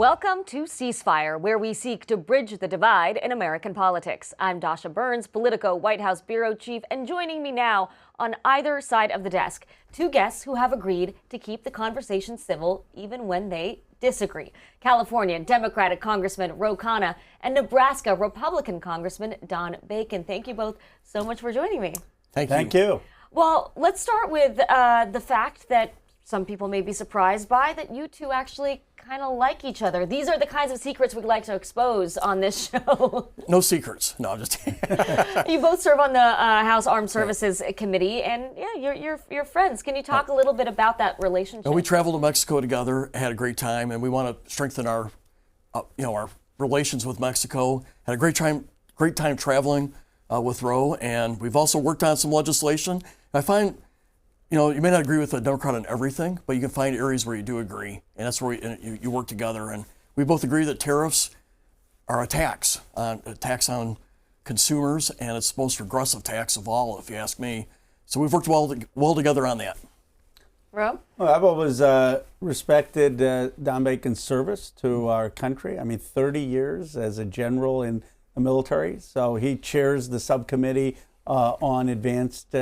Welcome to Ceasefire, where we seek to bridge the divide in American politics. I'm Dasha Burns, Politico White House Bureau Chief, and joining me now on either side of the desk, two guests who have agreed to keep the conversation civil even when they disagree. California Democratic Congressman Khanna and Nebraska Republican Congressman Don Bacon. Thank you both so much for joining me. Thank you. Well, let's start with the fact that some people may be surprised by that you two actually kind of like each other. These are the kinds of secrets we'd like to expose on this show. No secrets. No, I'm just You both serve on the House Armed Services Committee, and yeah, you're friends. Can you talk a little bit about that relationship? We traveled to Mexico together, had a great time, and we want to strengthen our, our relations with Mexico. Had a great time traveling with Roe, and we've also worked on some legislation. I find, you may not agree with a Democrat on everything, but you can find areas where you do agree, and that's where you work together. And we both agree that tariffs are a tax on consumers, and it's the most regressive tax of all, if you ask me. So we've worked well together on that. Rob? Well, I've always respected Don Bacon's service to our country. I mean, 30 years as a general in the military. So he chairs the subcommittee on advanced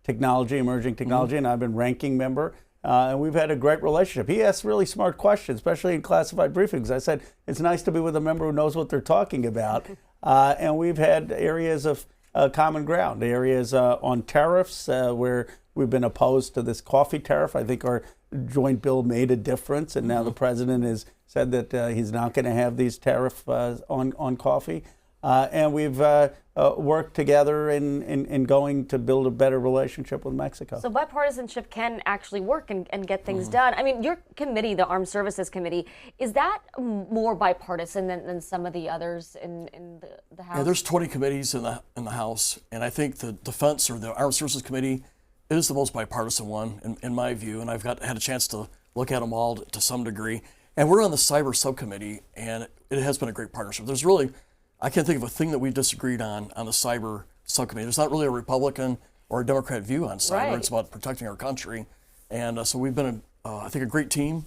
technology, emerging technology, and I've been ranking member. And we've had a great relationship. He asks really smart questions, especially in classified briefings. I said, it's nice to be with a member who knows what they're talking about. And we've had areas of common ground, areas on tariffs where we've been opposed to this coffee tariff. I think our joint bill made a difference, and now the president has said that he's not going to have these tariffs on coffee. And we've worked together in going to build a better relationship with Mexico. So bipartisanship can actually work and get things done. I mean, your committee, the Armed Services Committee, is that more bipartisan than some of the others in the House? Yeah, there's 20 committees in the House, and I think the Defense or the Armed Services Committee is the most bipartisan one in my view, and I've had a chance to look at them all to some degree. And we're on the Cyber Subcommittee, and it has been a great partnership. There's really, I can't think of a thing that we've disagreed on the Cyber Subcommittee. There's not really a Republican or a Democrat view on cyber. Right. It's about protecting our country. And so we've been, I think, a great team.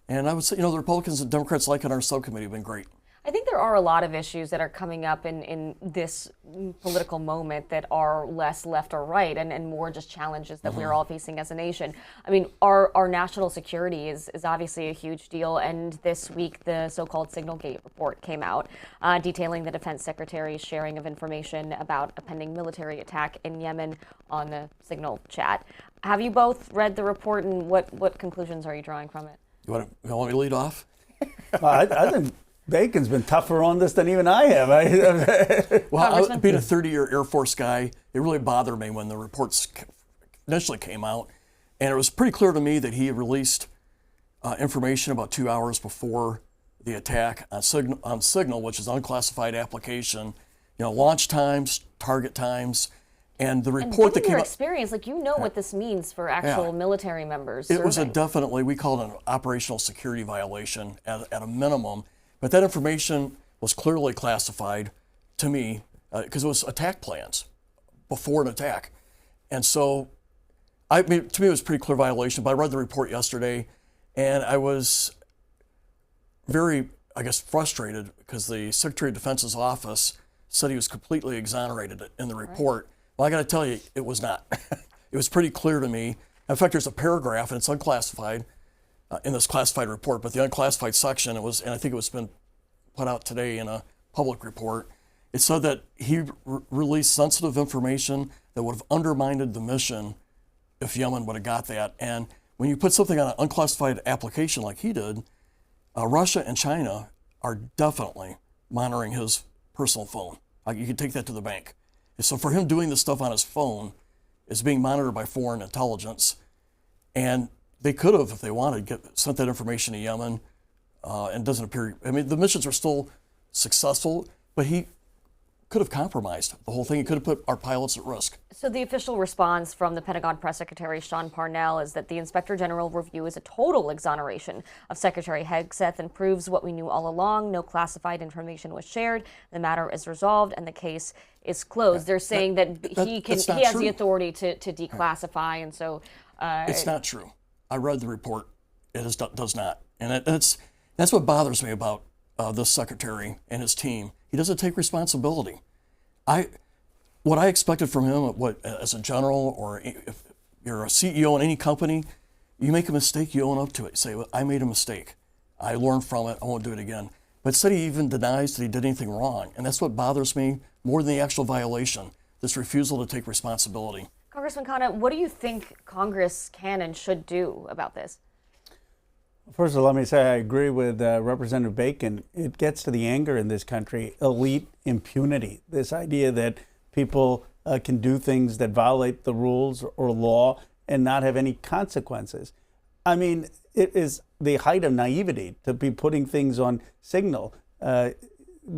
And I would say, the Republicans and Democrats like on our subcommittee have been great. I think there are a lot of issues that are coming up in this political moment that are less left or right and more just challenges that we're all facing as a nation. I mean, our national security is obviously a huge deal, and this week the so-called Signalgate report came out detailing the Defense Secretary's sharing of information about a pending military attack in Yemen on the Signal chat. Have you both read the report, and what conclusions are you drawing from it? You want me to lead off? I think Bacon's been tougher on this than even I have. Well, being a 30-year Air Force guy, it really bothered me when the reports initially came out. And it was pretty clear to me that he had released information about 2 hours before the attack on Signal, which is an unclassified application, launch times, target times, and the report that came out. Your experience, what this means for actual military members. It was we call it an operational security violation at a minimum. But that information was clearly classified to me because it was attack plans before an attack. And so, to me, it was a pretty clear violation. But I read the report yesterday, and I was very, frustrated because the Secretary of Defense's office said he was completely exonerated in the report. Right. Well, I got to tell you, it was not. It was pretty clear to me. In fact, there's a paragraph, and it's unclassified, in this classified report, but the unclassified section, and I think it was been put out today in a public report, it said that he released sensitive information that would have undermined the mission if Yemen would have got that. And when you put something on an unclassified application like he did, Russia and China are definitely monitoring his personal phone. You can take that to the bank. And so for him doing this stuff on his phone is being monitored by foreign intelligence, and they could have, if they wanted, sent that information to Yemen, and it doesn't appear. I mean, the missions are still successful, but he could have compromised the whole thing. He could have put our pilots at risk. So the official response from the Pentagon Press Secretary Sean Parnell is that the Inspector General review is a total exoneration of Secretary Hegseth and proves what we knew all along. No classified information was shared. The matter is resolved, and the case is closed. They're saying that he has the authority to declassify, and so it's not true. I read the report. It does not, and it's That's what bothers me about this secretary and his team. He doesn't take responsibility. What I expected from him, as a general, or if you're a CEO in any company, you make a mistake, you own up to it. You say, well, I made a mistake. I learned from it. I won't do it again. But instead, he even denies that he did anything wrong. And that's what bothers me more than the actual violation, this refusal to take responsibility. Congressman Khanna, what do you think Congress can and should do about this? First of all, let me say I agree with Representative Bacon. It gets to the anger in this country, elite impunity, this idea that people can do things that violate the rules or law and not have any consequences. I mean, it is the height of naivety to be putting things on Signal.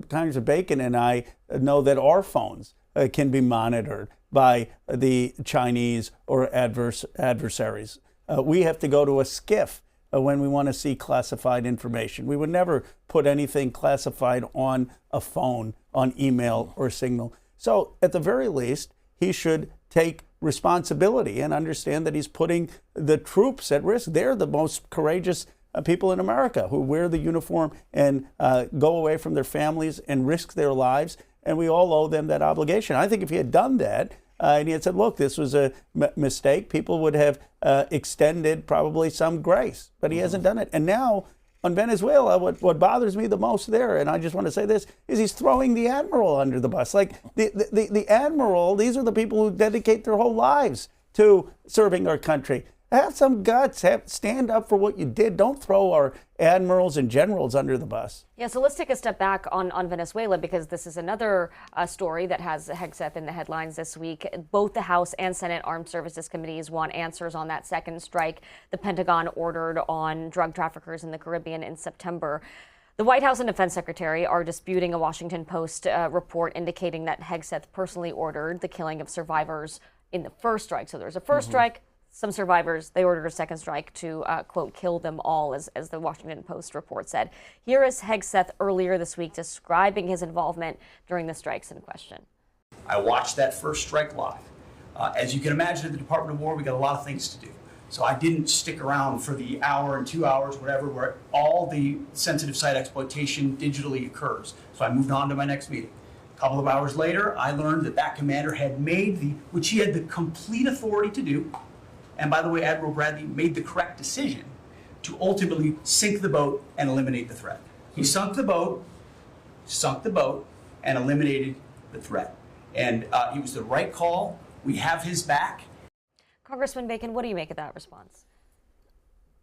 Congressman Bacon and I know that our phones can be monitored by the Chinese or adversaries. We have to go to a SCIF when we want to see classified information. We would never put anything classified on a phone, on email or Signal. So at the very least, he should take responsibility and understand that he's putting the troops at risk. They're the most courageous people in America who wear the uniform and go away from their families and risk their lives. And we all owe them that obligation. I think if he had done that, and he had said, look, this was a mistake, people would have extended probably some grace. But he hasn't done it. And now on Venezuela, what bothers me the most there, and I just want to say this, is he's throwing the admiral under the bus. Like the admiral, these are the people who dedicate their whole lives to serving our country. Have some guts. Stand up for what you did. Don't throw our admirals and generals under the bus. Yeah, so let's take a step back on Venezuela, because this is another story that has Hegseth in the headlines this week. Both the House and Senate Armed Services Committees want answers on that second strike the Pentagon ordered on drug traffickers in the Caribbean in September. The White House and Defense Secretary are disputing a Washington Post report indicating that Hegseth personally ordered the killing of survivors in the first strike. So there was a first strike. Some survivors, they ordered a second strike to, quote, kill them all, as the Washington Post report said. Here is Hegseth earlier this week describing his involvement during the strikes in question. I watched that first strike live. As you can imagine, at the Department of War, we got a lot of things to do. So I didn't stick around for the hour and 2 hours, whatever, where all the sensitive site exploitation digitally occurs. So I moved on to my next meeting. A couple of hours later, I learned that commander had made which he had the complete authority to do. And by the way, Admiral Bradley made the correct decision to ultimately sink the boat and eliminate the threat. He sunk the boat, and eliminated the threat. And it was the right call. We have his back. Congressman Bacon, what do you make of that response?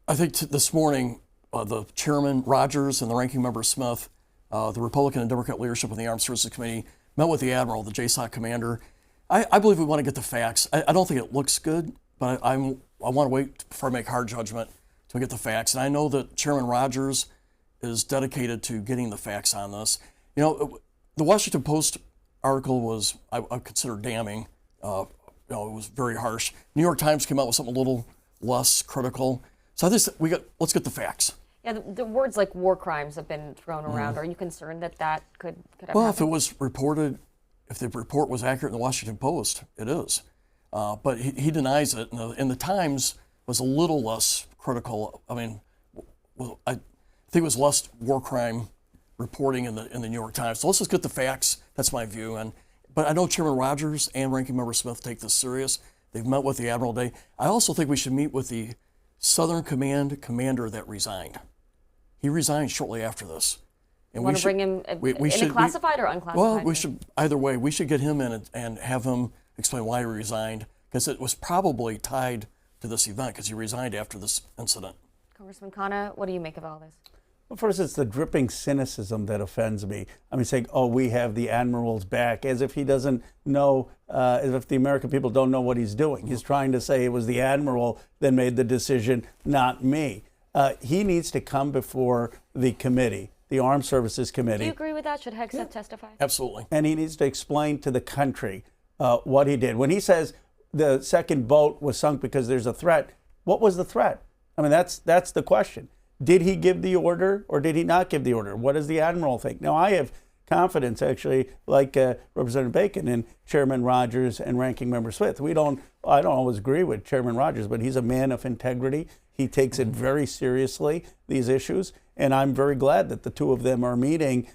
I think this morning, the chairman, Rogers, and the ranking member, Smith, the Republican and Democrat leadership of the Armed Services Committee, met with the Admiral, the JSOC commander. I believe we want to get the facts. I don't think it looks good. But I want to wait before I make hard judgment to get the facts. And I know that Chairman Rogers is dedicated to getting the facts on this. You know, the Washington Post article was, I consider, damning. It was very harsh. New York Times came out with something a little less critical. So I think let's get the facts. Yeah, the words like war crimes have been thrown around. Are you concerned that could have Well, happened? if it was reported, if the report was accurate in the Washington Post, it is. But he denies it, and the Times was a little less critical. I mean, I think it was less war crime reporting in the New York Times. So let's just get the facts. That's my view. But I know Chairman Rogers and Ranking Member Smith take this serious. They've met with the Admiral today. I also think we should meet with the Southern Command commander that resigned. He resigned shortly after this. And you want to bring him in a classified or unclassified? Well, we should, either way, we should get him in and have him explain why he resigned, because it was probably tied to this event, because he resigned after this incident. Congressman Khanna, what do you make of all this? Well, first, it's the dripping cynicism that offends me. I mean, saying, oh, we have the admiral's back, as if he doesn't know, as if the American people don't know what he's doing. He's trying to say it was the admiral that made the decision, not me. He needs to come before the committee, the Armed Services Committee. Do you agree with that? Should Hegseth testify? Absolutely. And he needs to explain to the country what he did. When he says the second boat was sunk because there's a threat, what was the threat? I mean, that's the question. Did he give the order or did he not give the order? What does the admiral think? Now, I have confidence, actually, like Representative Bacon and Chairman Rogers and Ranking Member Smith. I don't always agree with Chairman Rogers, but he's a man of integrity. He takes it very seriously, these issues, and I'm very glad that the two of them are meeting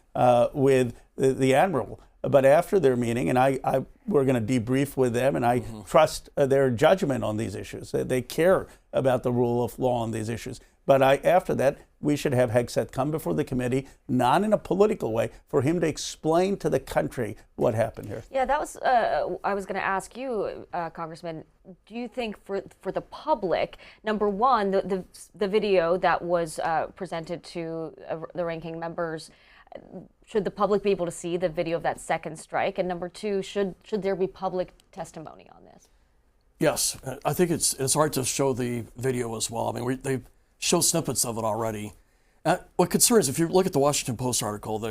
with the Admiral. But after their meeting, and we're going to debrief with them, and I trust their judgment on these issues. They care about the rule of law on these issues. But after that, we should have Hegseth come before the committee, not in a political way, for him to explain to the country what happened here. Yeah, that was, I was going to ask you, Congressman, do you think for the public, number one, the video that was presented to the ranking members, should the public be able to see the video of that second strike? And number two, should there be public testimony on this? Yes, I think it's hard to show the video as well. I mean, they show snippets of it already. What concerns, if you look at the Washington Post article,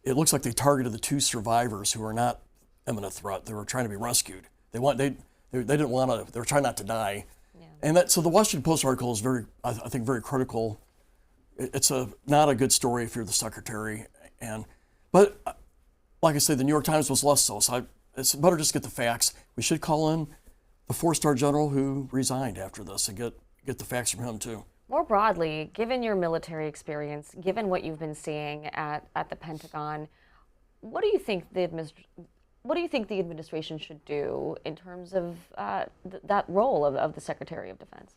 it looks like they targeted the two survivors who are not imminent threat. They were trying to be rescued. They didn't want to. They were trying not to die. Yeah. And so the Washington Post article is I think very critical. It's not a good story if you're the secretary. But like I said, the New York Times was less so. So it's better just get the facts. We should call in the 4-star general who resigned after this and get the facts from him too. More broadly, given your military experience, given what you've been seeing at the Pentagon, what do you think the administration should do in terms of that role of the Secretary of Defense?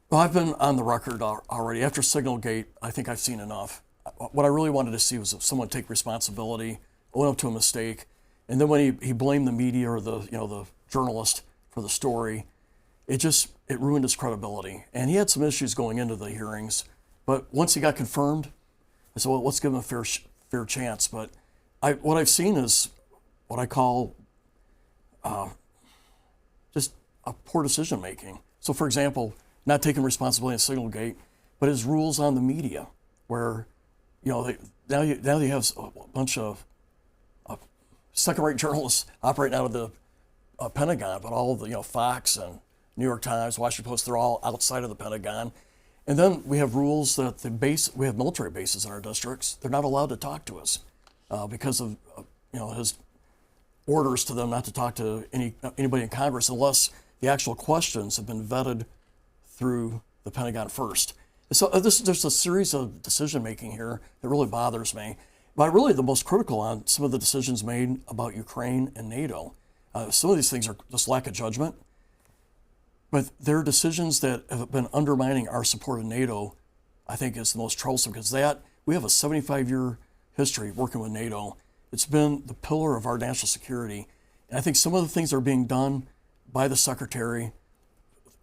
Well, I've been on the record already. After Signalgate, I think I've seen enough. What I really wanted to see was someone take responsibility, own up to a mistake, and then when he blamed the media or the journalist for the story, it ruined his credibility. And he had some issues going into the hearings, but once he got confirmed, I said, well, let's give him a fair chance. But what I've seen is what I call just a poor decision making. So, for example, not taking responsibility in Signalgate, but his rules on the media, where now you have a bunch of second-rate journalists operating out of the Pentagon, but all of the Fox and New York Times, Washington Post, they're all outside of the Pentagon. And then we have rules that we have military bases in our districts. They're not allowed to talk to us because of his orders to them not to talk to anybody in Congress unless the actual questions have been vetted through the Pentagon first. So there's a series of decision making here that really bothers me. But really the most critical on some of the decisions made about Ukraine and NATO. Some of these things are just lack of judgment. But there are decisions that have been undermining our support of NATO, I think is the most troublesome, because we have a 75-year history working with NATO. It's been the pillar of our national security. And I think some of the things that are being done by the Secretary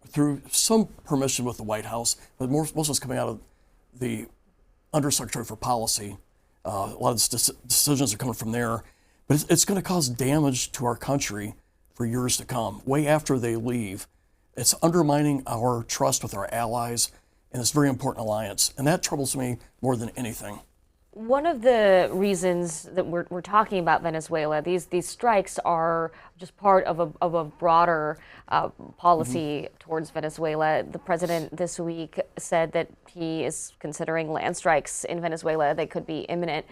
through some permission with the White House, but most of it's coming out of the Undersecretary for Policy. A lot of decisions are coming from there. But it's going to cause damage to our country for years to come, way after they leave. It's undermining our trust with our allies and this very important alliance. And that troubles me more than anything. One of the reasons that we're talking about Venezuela, these strikes are just part of a broader policy towards Venezuela. The president this week said that he is considering land strikes in Venezuela. They could be imminent.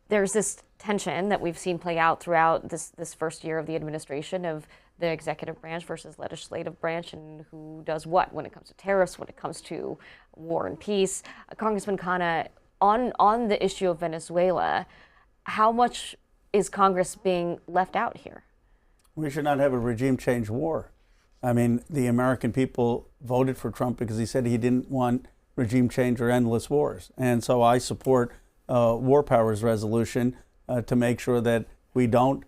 There's this tension that we've seen play out throughout this first year of the administration of the executive branch versus legislative branch, and who does what when it comes to tariffs, when it comes to war and peace. Congressman Khanna, on the issue of Venezuela, how much is Congress being left out here? We should not have a regime change war. I mean, the American people voted for Trump because he said he didn't want regime change or endless wars. And so I support war powers resolution to make sure that we don't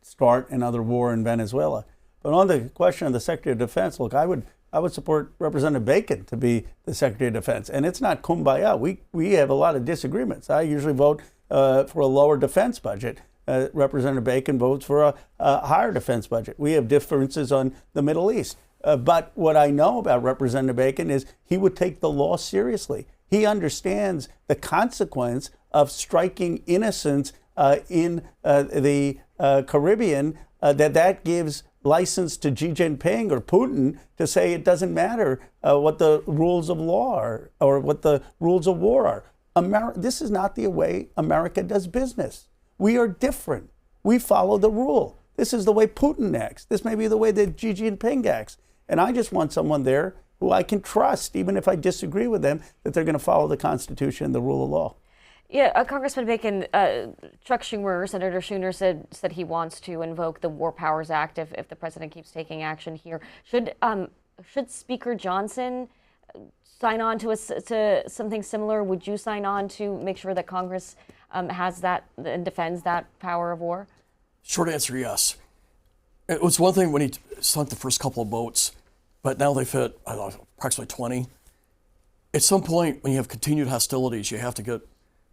start another war in Venezuela. But on the question of the Secretary of Defense, look, I would support Representative Bacon to be the Secretary of Defense. And it's not kumbaya. We have a lot of disagreements. I usually vote for a lower defense budget. Representative Bacon votes for a higher defense budget. We have differences on the Middle East. But what I know about Representative Bacon is he would take the law seriously. He understands the consequence of striking innocents in the Caribbean, that gives license to Xi Jinping or Putin to say it doesn't matter what the rules of law are or what the rules of war are. This is not the way America does business. We are different. We follow the rule. This is the way Putin acts. This may be the way that Xi Jinping acts. And I just want someone there who I can trust, even if I disagree with them, that they're going to follow the Constitution and the rule of law. Yeah, Congressman Bacon, Chuck Schumer, Senator Schumer said he wants to invoke the War Powers Act if the president keeps taking action here. Should Speaker Johnson sign on to something similar? Would you sign on to make sure that Congress has that and defends that power of war? Short answer, yes. It was one thing when he sunk the first couple of boats, but now they fit, I don't know, approximately 20. At some point, when you have continued hostilities, you have to get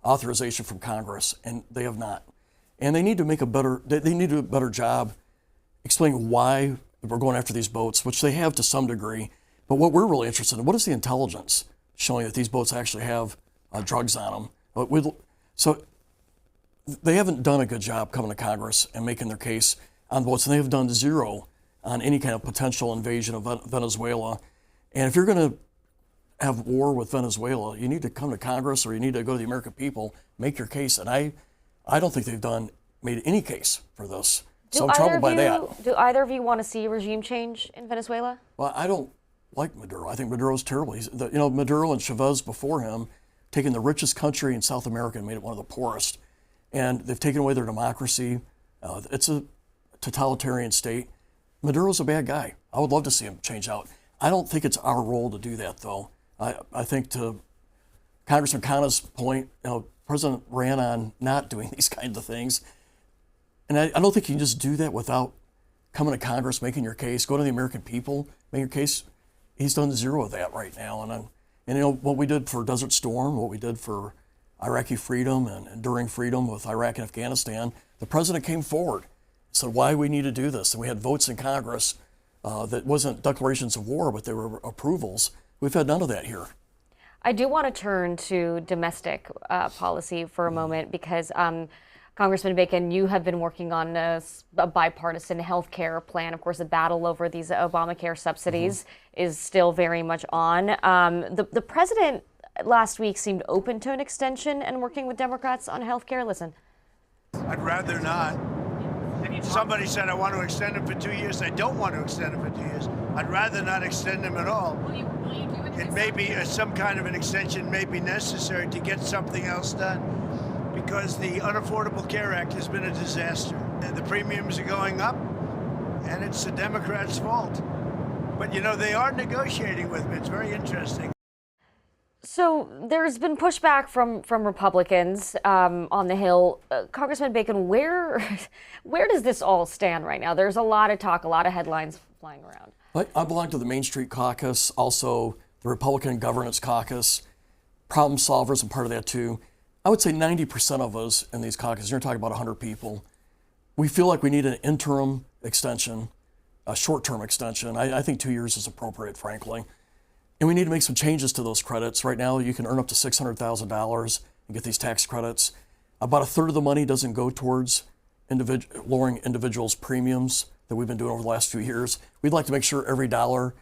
authorization from Congress, and they have not. And they need to make they need to do a better job explaining why we're going after these boats, which they have to some degree. But what we're really interested in, what is the intelligence showing that these boats actually have drugs on them? So they haven't done a good job coming to Congress and making their case on boats, and they have done zero on any kind of potential invasion of Venezuela. And if you're going to have war with Venezuela, you need to come to Congress or you need to go to the American people, make your case. And I don't think they've made any case for this. So I'm troubled by that. Do either of you want to see regime change in Venezuela? Well, I don't like Maduro. I think Maduro's terrible. Maduro and Chavez before him, taking the richest country in South America and made it one of the poorest. And they've taken away their democracy. It's a totalitarian state. Maduro's a bad guy. I would love to see him change out. I don't think it's our role to do that, though. I think to Congressman Khanna's point, the president ran on not doing these kinds of things. And I don't think you can just do that without coming to Congress, making your case, go to the American people, make your case. He's done zero of that right now. And what we did for Desert Storm, what we did for Iraqi freedom and enduring freedom with Iraq and Afghanistan, the president came forward, said why we need to do this. And we had votes in Congress that wasn't declarations of war, but they were approvals. We've had none of that here. I do want to turn to domestic policy for a moment because Congressman Bacon, you have been working on a bipartisan health care plan. Of course, the battle over these Obamacare subsidies is still very much on. The president last week seemed open to an extension and working with Democrats on health care. Listen. I'd rather not. Somebody said I want to extend them for 2 years. I don't want to extend them for 2 years. I'd rather not extend them at all. Will you do it? It may be some kind of an extension may be necessary to get something else done because the Unaffordable Care Act has been a disaster. And the premiums are going up, and it's the Democrats' fault. But, they are negotiating with me. It's very interesting. So there's been pushback from Republicans on the Hill. Congressman Bacon, where does this all stand right now? There's a lot of talk, a lot of headlines flying around. I belong to the Main Street Caucus, also the Republican Governance Caucus. Problem solvers, I'm part of that too. I would say 90% of us in these caucuses, you're talking about 100 people, we feel like we need an interim extension, a short-term extension. I think 2 years is appropriate, frankly. And we need to make some changes to those credits. Right now, you can earn up to $600,000 and get these tax credits. About a third of the money doesn't go towards lowering individuals' premiums that we've been doing over the last few years. We'd like to make sure every dollar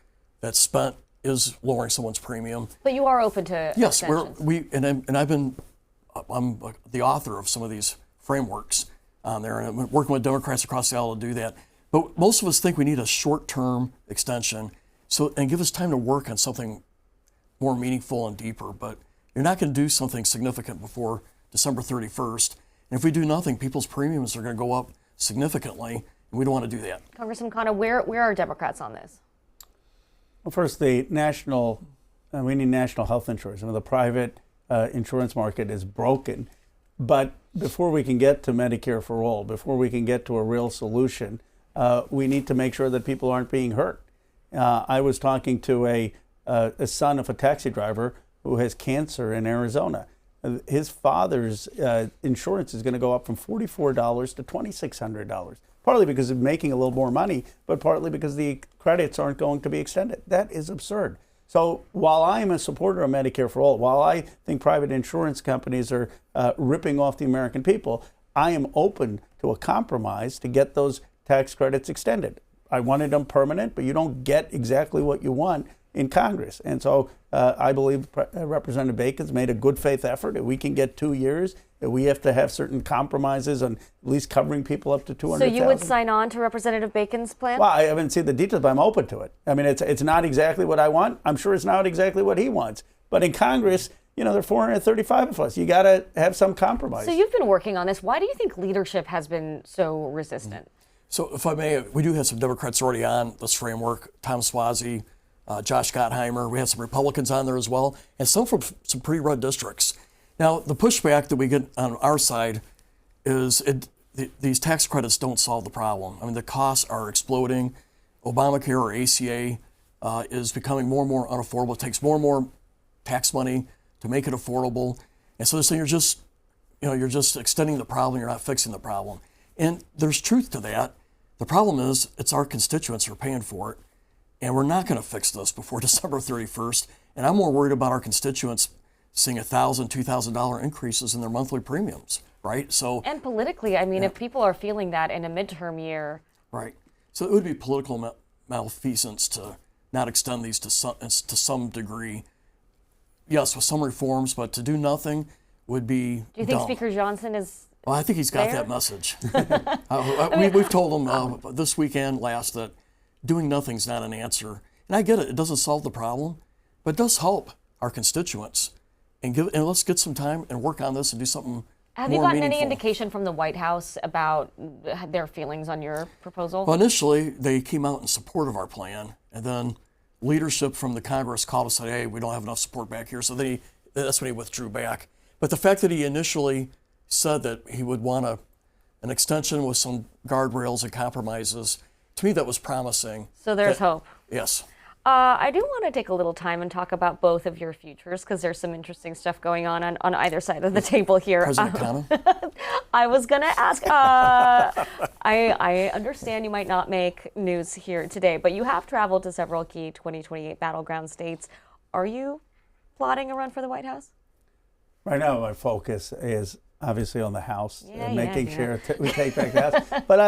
that's spent is lowering someone's premium. But you are open to yes, extensions. I'm the author of some of these frameworks on there, and I'm working with Democrats across the aisle to do that. But most of us think we need a short-term extension. And give us time to work on something more meaningful and deeper. But you're not going to do something significant before December 31st. And if we do nothing, people's premiums are going to go up significantly, and we don't want to do that. Congressman Khanna, where are Democrats on this? Well, first, we need national health insurance. The private insurance market is broken. But before we can get to Medicare for all, before we can get to a real solution, we need to make sure that people aren't being hurt. I was talking to a son of a taxi driver who has cancer in Arizona. His father's insurance is going to go up from $44 to $2,600, partly because of making a little more money, but partly because the credits aren't going to be extended. That is absurd. So while I'm a supporter of Medicare for all, while I think private insurance companies are ripping off the American people, I am open to a compromise to get those tax credits extended. I wanted them permanent, but you don't get exactly what you want in Congress. And so I believe Representative Bacon's made a good faith effort. If we can get 2 years We have to have certain compromises on at least covering people up to 200,000. So you would sign on to Representative Bacon's plan? Well, I haven't seen the details, but I'm open to it. I mean, it's not exactly what I want. I'm sure it's not exactly what he wants. But in Congress, there are 435 of us. You got to have some compromise. So you've been working on this. Why do you think leadership has been so resistant? So if I may, we do have some Democrats already on this framework. Tom Suozzi, Josh Gottheimer. We have some Republicans on there as well, and some from some pretty red districts. Now, the pushback that we get on our side is these tax credits don't solve the problem. I mean, the costs are exploding. Obamacare or ACA is becoming more and more unaffordable. It takes more and more tax money to make it affordable. And so they're saying you're just extending the problem, you're not fixing the problem. And there's truth to that. The problem is it's our constituents who are paying for it, and we're not going to fix this before December 31st. And I'm more worried about our constituents seeing $1,000, $2,000 increases in their monthly premiums, right? So and politically, I mean, if people are feeling that in a midterm year, right. So it would be political malfeasance to not extend these to some degree. Yes, with some reforms, but to do nothing would be. Do you think dumb. Speaker Johnson is? Well, I think he's got there? that message. We've told him this weekend last that doing nothing's not an answer. And I get it; it doesn't solve the problem, but it does help our constituents. And let's get some time and work on this and do something. Have you gotten any indication from the White House about their feelings on your proposal? Well, initially they came out in support of our plan, and then leadership from the Congress called us and said, "Hey, we don't have enough support back here." So that's when he withdrew back. But the fact that he initially said that he would want an extension with some guardrails and compromises, to me that was promising. So there's hope. Yes. I do want to take a little time and talk about both of your futures, because there's some interesting stuff going on either side of the table here. President Khanna? I was going to ask, I understand you might not make news here today, but you have traveled to several key 2028 battleground states. Are you plotting a run for the White House? Right now, my focus is obviously on the House and making sure we take back the House. But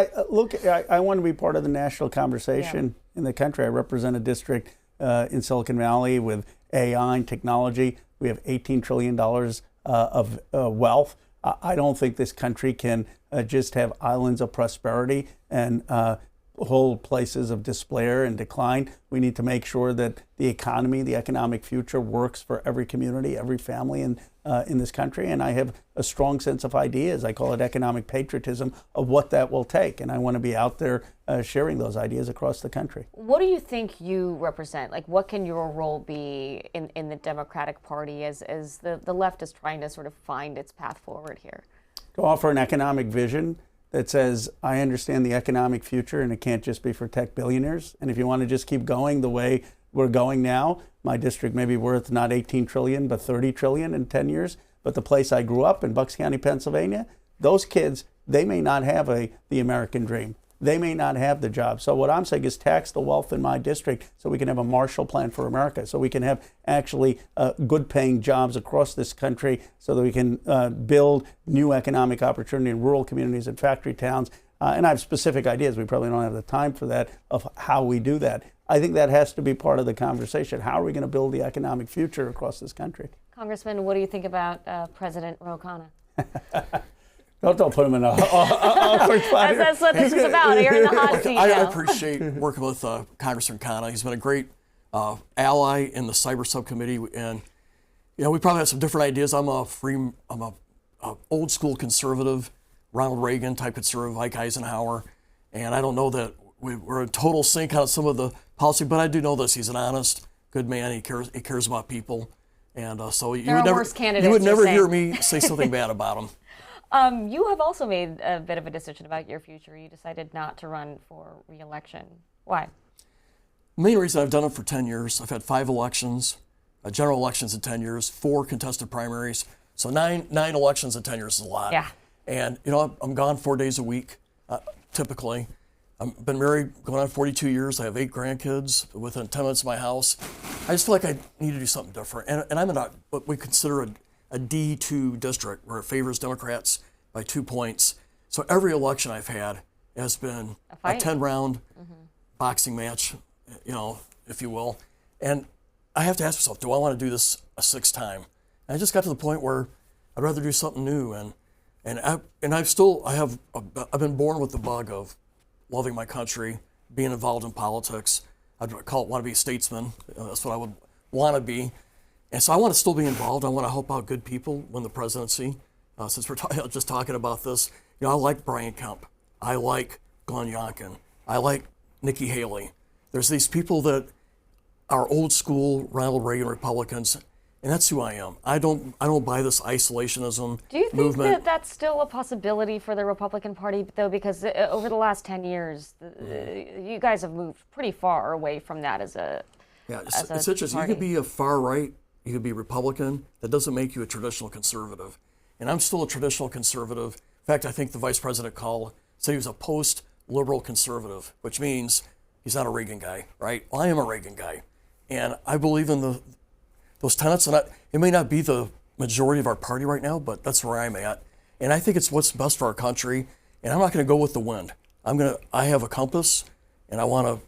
I want to be part of the national conversation in the country. I represent a district in Silicon Valley with AI and technology. We have $18 trillion of wealth. I don't think this country can just have islands of prosperity and whole places of despair and decline. We need to make sure that the economy, the economic future works for every community, every family in this country. And I have a strong sense of ideas. I call it economic patriotism of what that will take. And I want to be out there sharing those ideas across the country. What do you think you represent? Like, what can your role be in the Democratic Party as the left is trying to sort of find its path forward here? To offer an economic vision that says, I understand the economic future and it can't just be for tech billionaires. And if you want to just keep going the way we're going now, my district may be worth not 18 trillion, but 30 trillion in 10 years. But the place I grew up in, Bucks County, Pennsylvania, those kids, they may not have the American dream. They may not have the job. So what I'm saying is tax the wealth in my district so we can have a Marshall Plan for America, so we can have actually good paying jobs across this country, so that we can build new economic opportunity in rural communities and factory towns. And I have specific ideas. We probably don't have the time for that, of how we do that. I think that has to be part of the conversation. How are we going to build the economic future across this country? Congressman, what do you think about President Khanna? Don't put him in a awkward spot. That's what this is about. You're in the hot seat I now. appreciate working with Congressman Khanna. He's been a great ally in the cyber subcommittee, and we probably have some different ideas. I'm a old school conservative, Ronald Reagan type conservative, like Eisenhower, and I don't know that we're in total sync on some of the policy, but I do know this: he's an honest, good man. He cares about people, and so you would never hear me say something bad about him. You have also made a bit of a decision about your future. You decided not to run for re-election. Why? The main reason I've done it for 10 years, I've had 5 elections, general elections in 10 years, 4 contested primaries. So nine elections in 10 years is a lot. Yeah. And, I'm gone 4 days a week, typically. I've been married going on 42 years. I have 8 grandkids within 10 minutes of my house. I just feel like I need to do something different. And I'm in what we consider a D2 district, where it favors Democrats by 2 points. So every election I've had has been a 10-round boxing match, if you will. And I have to ask myself, do I want to do this a 6th time? And I just got to the point where I'd rather do something new. And And I've been born with the bug of loving my country, being involved in politics. I'd want to be a statesman. That's what I would want to be. And so I want to still be involved. I want to help out good people win the presidency. Since we're just talking about this, I like Brian Kemp. I like Glenn Youngkin. I like Nikki Haley. There's these people that are old school Ronald Reagan Republicans, and that's who I am. I don't buy this isolationism Do you think movement. that that's still a possibility for the Republican Party, though? Because over the last 10 years, you guys have moved pretty far away from that as a It's interesting. party. You could be a far right, you could be Republican. That doesn't make you a traditional conservative. And I'm still a traditional conservative. In fact, I think the vice president said he was a post-liberal conservative, which means he's not a Reagan guy, right? Well, I am a Reagan guy. And I believe in those tenets. And it may not be the majority of our party right now, but that's where I'm at. And I think it's what's best for our country. And I'm not going to go with the wind. I have a compass, and I want to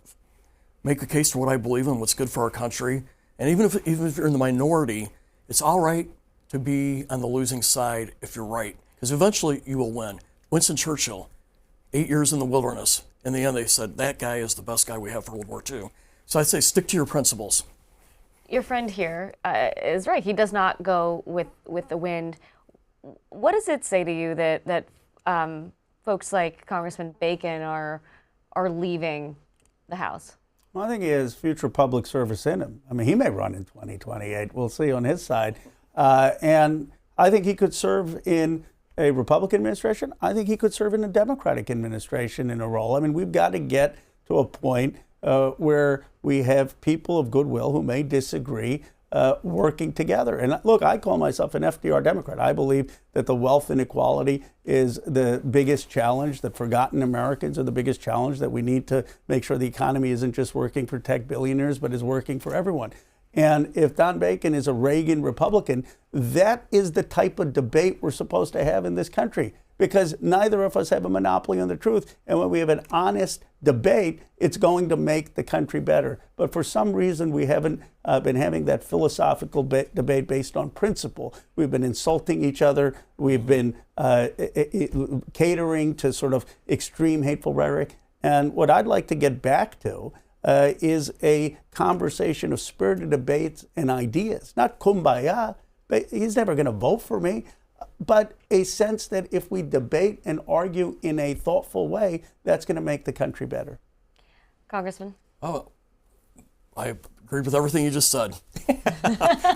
make a case for what I believe in, what's good for our country. And even if you're in the minority, it's all right to be on the losing side if you're right, because eventually you will win. Winston Churchill, 8 years in the wilderness. In the end, they said, that guy is the best guy we have for World War II. So I say stick to your principles. Your friend here is right. He does not go with the wind. What does it say to you that folks like Congressman Bacon are leaving the House? Well, I think he has future public service in him. I mean, he may run in 2028. We'll see on his side. And I think he could serve in a Republican administration. I think he could serve in a Democratic administration in a role. I mean, we've got to get to a point where we have people of goodwill who may disagree working together. And look, I call myself an FDR Democrat. I believe that the wealth inequality is the biggest challenge, that forgotten Americans are the biggest challenge, that we need to make sure the economy isn't just working for tech billionaires, but is working for everyone. And if Don Bacon is a Reagan Republican, that is the type of debate we're supposed to have in this country, because neither of us have a monopoly on the truth. And when we have an honest debate, it's going to make the country better. But for some reason, we haven't been having that philosophical debate based on principle. We've been insulting each other. We've been catering to sort of extreme hateful rhetoric. And what I'd like to get back to is a conversation of spirited debates and ideas, not kumbaya. But he's never going to vote for me, but a sense that if we debate and argue in a thoughtful way, that's going to make the country better. Congressman? Oh, I agree with everything you just said.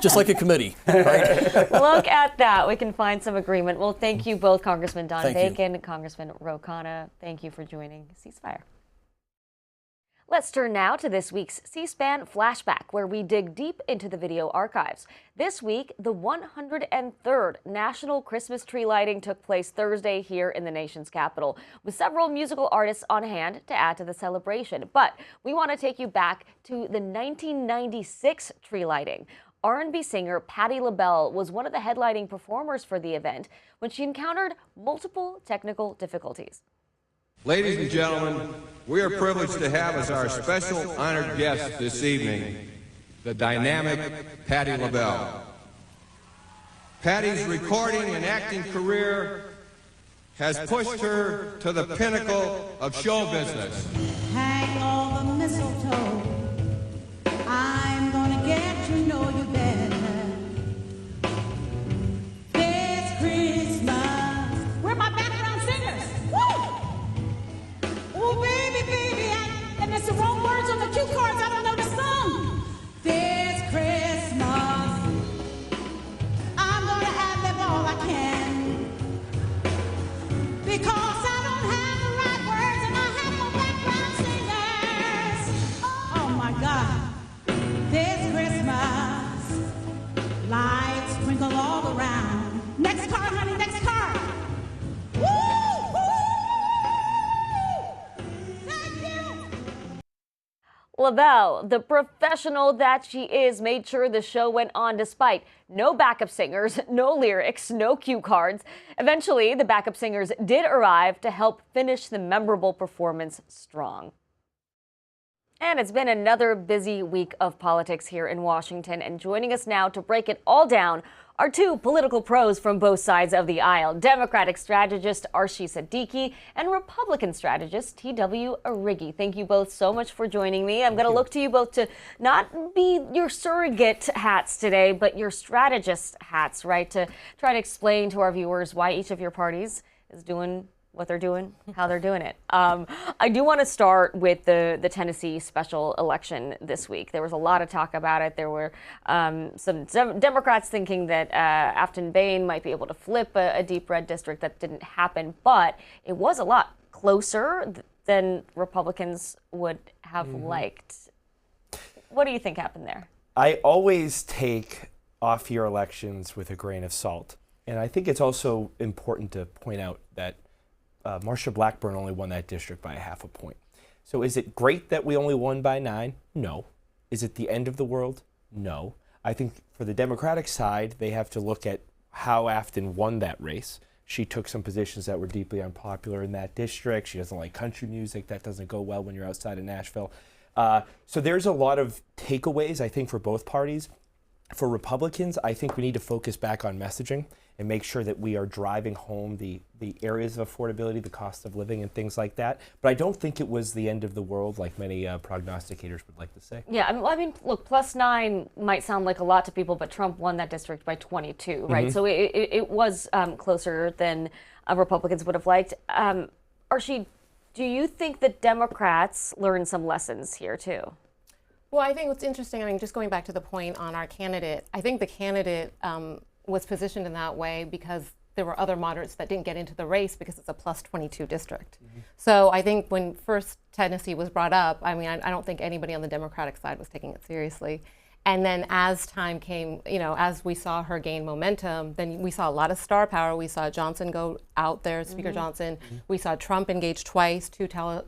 Just like a committee, right? Look at that. We can find some agreement. Well, thank you both, Congressman Don Thank you. Bacon, Congressman Khanna. Thank you for joining Ceasefire. Let's turn now to this week's C-SPAN Flashback, where we dig deep into the video archives. This week, the 103rd National Christmas Tree Lighting took place Thursday here in the nation's capital, with several musical artists on hand to add to the celebration. But we want to take you back to the 1996 tree lighting. R&B singer Patti LaBelle was one of the headlining performers for the event when she encountered multiple technical difficulties. Ladies and gentlemen, we are privileged to have as our special honored guest this evening the dynamic Patti LaBelle. Patti's recording and acting career has pushed her to the pinnacle of show business. Hang all the mistletoe. I'm gonna get to know you better. This Christmas. Where are my background singers? Woo! Oh, baby, baby, and it's the wrong words on the cue cards. I don't know the song. This Christmas, I'm gonna ad-lib all I can, because I don't have the right words and I have no background singers. Oh my God, this Christmas, lights sprinkle all around. Next car, honey, next car. Woo! Woo! LaBelle, the professional that she is, made sure the show went on despite no backup singers, no lyrics, no cue cards. Eventually, the backup singers did arrive to help finish the memorable performance strong. And it's been another busy week of politics here in Washington. And joining us now to break it all down are two political pros from both sides of the aisle, Democratic strategist Arshi Siddiqui and Republican strategist T.W. Arrighi. Thank you both so much for joining me. I'm going to look to you both to not be your surrogate hats today, but your strategist hats, right? To try to explain to our viewers why each of your parties is doing what they're doing, how they're doing it. I do want to start with the Tennessee special election this week. There was a lot of talk about it. There were some Democrats thinking that Afton Bain might be able to flip a deep red district. That didn't happen, but it was a lot closer than Republicans would have liked. What do you think happened there? I always take off-year elections with a grain of salt. And I think it's also important to point out that Marsha Blackburn only won that district by 0.5 point. So is it great that we only won by 9? No. Is it the end of the world? No. I think for the Democratic side, they have to look at how Afton won that race. She took some positions that were deeply unpopular in that district. She doesn't like country music. That doesn't go well when you're outside of Nashville. So there's a lot of takeaways, I think, for both parties. For Republicans, I think we need to focus back on messaging and make sure that we are driving home the areas of affordability, the cost of living, and things like that. But I don't think it was the end of the world like many prognosticators would like to say. Yeah, I mean, look, +9 might sound like a lot to people, but Trump won that district by 22, right? So it was closer than Republicans would have liked. Arshi, do you think that Democrats learned some lessons here too? Well, I think what's interesting, I mean, just going back to the point on our candidate, I think the candidate was positioned in that way because there were other moderates that didn't get into the race because it's a +22 district. So I think when first Tennessee was brought up, I mean, I don't think anybody on the Democratic side was taking it seriously. And then as time came, you know, as we saw her gain momentum, then we saw a lot of star power. We saw Johnson go out there, Speaker Johnson. We saw Trump engage twice, 2 town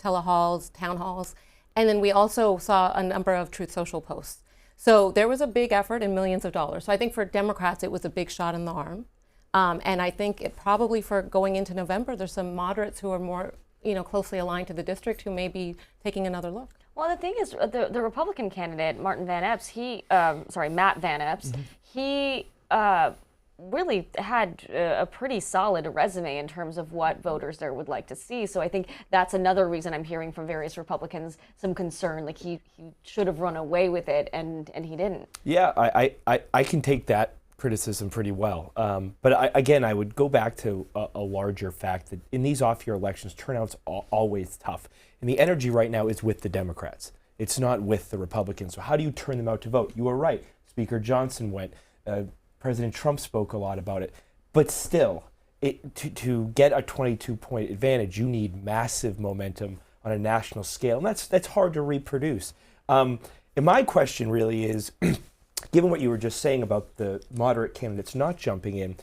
halls. And then we also saw a number of Truth Social posts. So there was a big effort and millions of dollars. So I think for Democrats, it was a big shot in the arm. And I think it probably for going into November, there's some moderates who are more, you know, closely aligned to the district who may be taking another look. Well, the thing is, the Republican candidate, Matt Van Epps, he really had a pretty solid resume in terms of what voters there would like to see. So I think that's another reason I'm hearing from various Republicans some concern, like he should have run away with it, and he didn't. Yeah, I can take that criticism pretty well. But I would go back to a larger fact that in these off-year elections, turnout's always tough. And the energy right now is with the Democrats. It's not with the Republicans. So how do you turn them out to vote? You were right. Speaker Johnson went. President Trump spoke a lot about it. But still, to get a 22-point advantage, you need massive momentum on a national scale. And that's hard to reproduce. And my question really is, given what you were just saying about the moderate candidates not jumping in,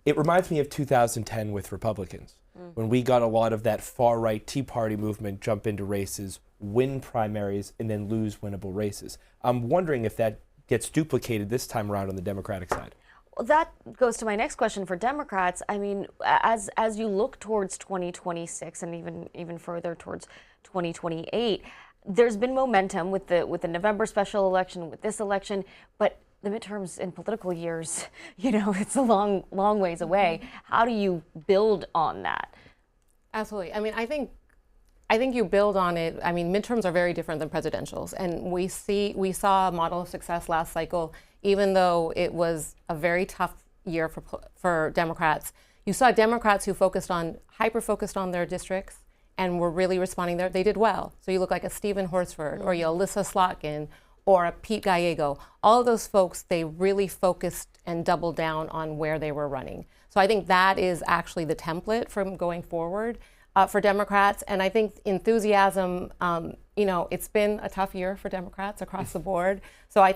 it reminds me of 2010 with Republicans, when we got a lot of that far-right Tea Party movement jump into races, win primaries, and then lose winnable races. I'm wondering if that gets duplicated this time around on the Democratic side. Well, that goes to my next question for Democrats. I mean, as you look towards 2026 and even further towards 2028, there's been momentum with the November special election, with this election, but the midterms in political years, you know, it's a long ways away. How do you build on that? Absolutely. I mean, I think you build on it. I mean, midterms are very different than presidentials, and we saw a model of success last cycle, even though it was a very tough year for Democrats. You saw Democrats who hyper-focused on their districts and were really responding there. They did well. So you look like a Stephen Horsford or your Alyssa Slotkin or a Pete Gallego. All of those folks, they really focused and doubled down on where they were running. So I think that is actually the template from going forward. For Democrats, and I think enthusiasm, you know, it's been a tough year for Democrats across the board. So I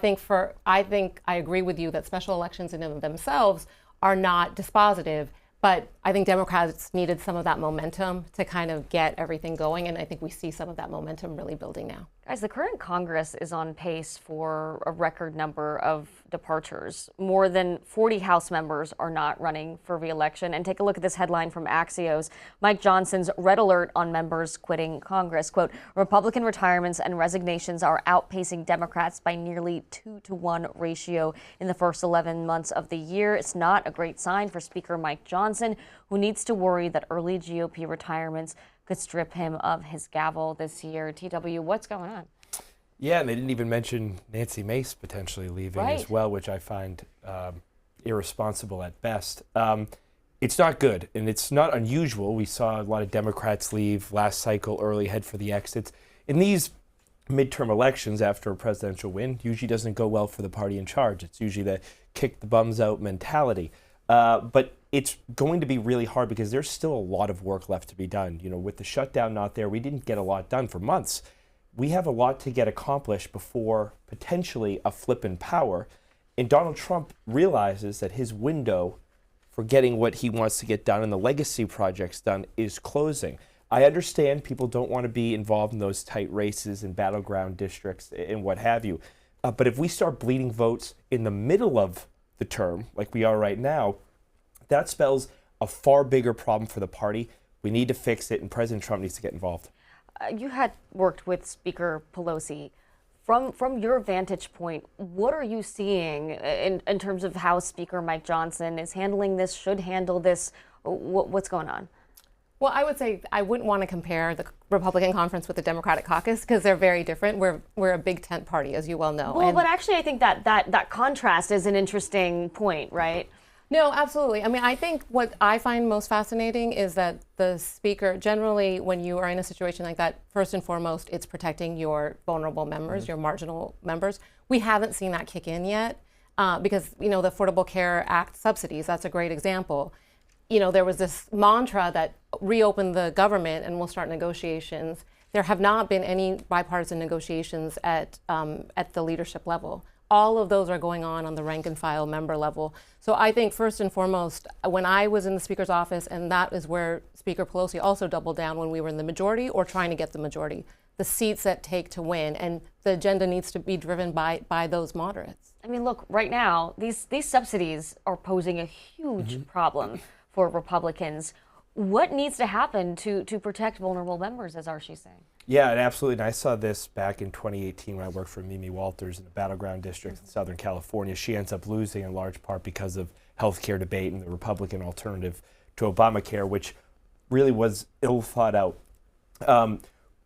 agree with you that special elections in and of themselves are not dispositive, but I think Democrats needed some of that momentum to kind of get everything going, and I think we see some of that momentum really building now. Guys, the current Congress is on pace for a record number of departures. More than 40 House members are not running for re-election. And take a look at this headline from Axios. Mike Johnson's red alert on members quitting Congress. Quote, Republican retirements and resignations are outpacing Democrats by nearly 2-to-1 ratio in the first 11 months of the year. It's not a great sign for Speaker Mike Johnson, who needs to worry that early GOP retirements could strip him of his gavel this year. TW, what's going on? Yeah, and they didn't even mention Nancy Mace potentially leaving as well, which I find irresponsible at best. It's not good, and it's not unusual. We saw a lot of Democrats leave last cycle early, head for the exits. In these midterm elections after a presidential win, usually doesn't go well for the party in charge. It's usually the kick the bums out mentality. But it's going to be really hard because there's still a lot of work left to be done. You know, with the shutdown not there, we didn't get a lot done for months. We have a lot to get accomplished before potentially a flip in power. And Donald Trump realizes that his window for getting what he wants to get done and the legacy projects done is closing. I understand people don't want to be involved in those tight races and battleground districts and what have you. But if we start bleeding votes in the middle of the term, like we are right now, that spells a far bigger problem for the party. We need to fix it, and President Trump needs to get involved. You had worked with Speaker Pelosi. From your vantage point, what are you seeing in terms of how Speaker Mike Johnson is handling this, should handle this? What's going on? Well, I would say I wouldn't want to compare the Republican conference with the Democratic caucus because they're very different. We're a big tent party, as you well know. Well, but actually, I think that contrast is an interesting point, right? No, absolutely. I mean, I think what I find most fascinating is that the speaker, generally, when you are in a situation like that, first and foremost, it's protecting your vulnerable members, your marginal members. We haven't seen that kick in yet because, you know, the Affordable Care Act subsidies, that's a great example. You know, there was this mantra that reopen the government and we'll start negotiations. There have not been any bipartisan negotiations at the leadership level. All of those are going on the rank and file member level. So I think first and foremost, when I was in the Speaker's office, and that is where Speaker Pelosi also doubled down when we were in the majority or trying to get the majority, the seats that take to win, and the agenda needs to be driven by those moderates. I mean, look, right now, these subsidies are posing a huge problem for Republicans. What needs to happen to protect vulnerable members, as Arshi's saying? Yeah, and absolutely. And I saw this back in 2018 when I worked for Mimi Walters in the battleground district in Southern California. She ends up losing in large part because of healthcare debate and the Republican alternative to Obamacare, which really was ill thought out.